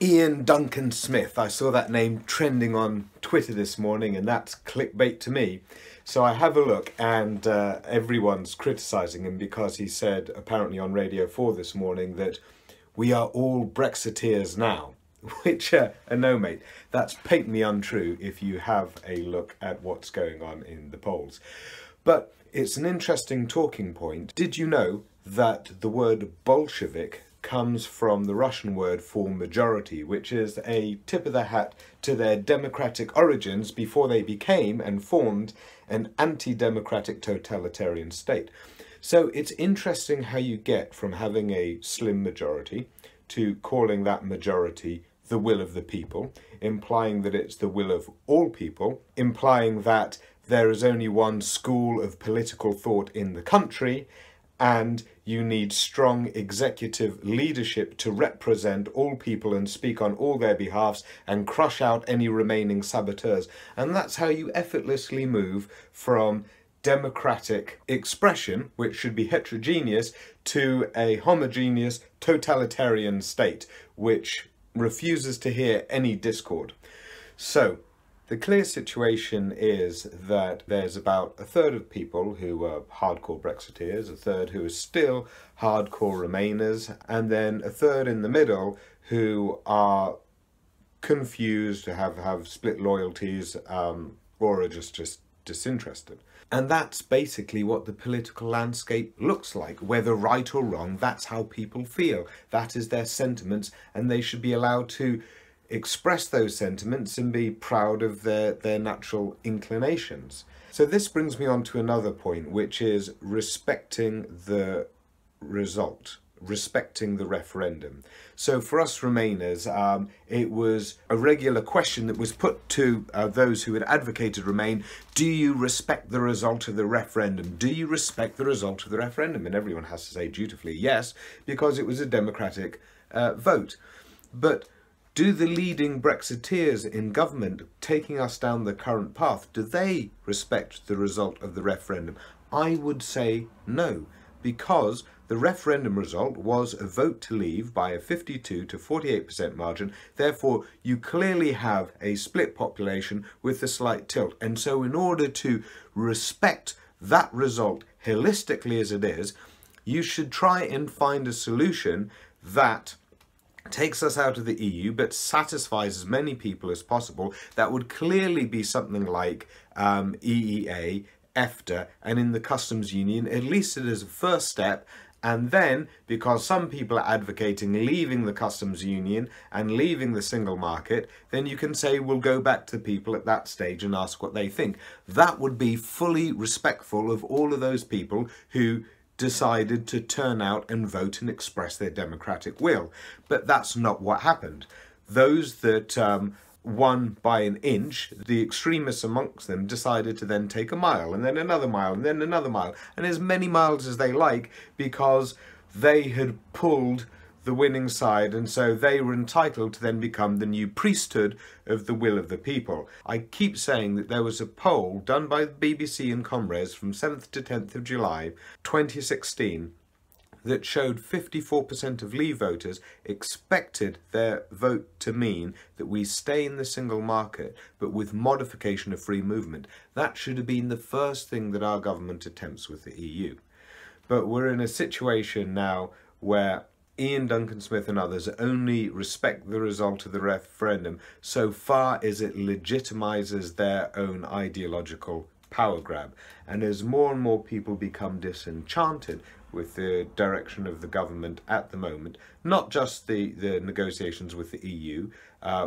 Ian Duncan Smith. I saw that name trending on Twitter this morning, and that's clickbait to me. So I have a look, and everyone's criticising him because he said, apparently on Radio 4 this morning, that we are all Brexiteers now. Which, no mate, that's patently untrue if you have a look at what's going on in the polls. But it's an interesting talking point. Did you know that the word Bolshevik comes from the Russian word for majority, which is a tip of the hat to their democratic origins before they became and formed an anti-democratic totalitarian state. So it's interesting how you get from having a slim majority to calling that majority the will of the people, implying that it's the will of all people, implying that there is only one school of political thought in the country, and you need strong executive leadership to represent all people and speak on all their behalves and crush out any remaining saboteurs. And that's how you effortlessly move from democratic expression, which should be heterogeneous, to a homogeneous totalitarian state, which refuses to hear any discord. So, the clear situation is that there's about a third of people who are hardcore Brexiteers, a third who are still hardcore Remainers, and then a third in the middle who are confused, have split loyalties, or are just disinterested. And that's basically what the political landscape looks like. Whether right or wrong, that's how people feel. That is their sentiments, and they should be allowed to express those sentiments and be proud of their natural inclinations. So this brings me on to another point, which is respecting the result, respecting the referendum. So for us Remainers, it was a regular question that was put to those who had advocated Remain: do you respect the result of the referendum? Do you respect the result of the referendum? And everyone has to say dutifully yes, because it was a democratic vote. But do the leading Brexiteers in government, taking us down the current path, do they respect the result of the referendum? I would say no, because the referendum result was a vote to leave by a 52 to 48% margin. Therefore, you clearly have a split population with a slight tilt. And so in order to respect that result holistically as it is, you should try and find a solution that takes us out of the EU but satisfies as many people as possible. That would clearly be something like EEA, EFTA, and in the customs union, at least it is a first step. And then, because some people are advocating leaving the customs union and leaving the single market, then you can say we'll go back to people at that stage and ask what they think. That would be fully respectful of all of those people who decided to turn out and vote and express their democratic will. But that's not what happened. Those that won by an inch, the extremists amongst them decided to then take a mile, and then another mile, and then another mile, and as many miles as they like, because they had pulled the winning side, and so they were entitled to then become the new priesthood of the will of the people. I keep saying that there was a poll done by the BBC and Comres from 7th to 10th of July 2016 that showed 54% of Leave voters expected their vote to mean that we stay in the single market, but with modification of free movement. That should have been the first thing that our government attempts with the EU. But we're in a situation now where Ian Duncan Smith and others only respect the result of the referendum so far as it legitimises their own ideological power grab. And as more and more people become disenchanted with the direction of the government at the moment, not just the negotiations with the EU,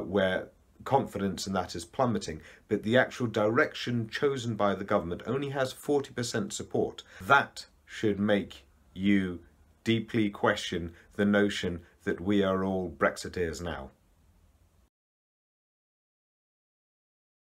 where confidence in that is plummeting, but the actual direction chosen by the government only has 40% support. That should make you deeply question the notion that we are all Brexiteers now.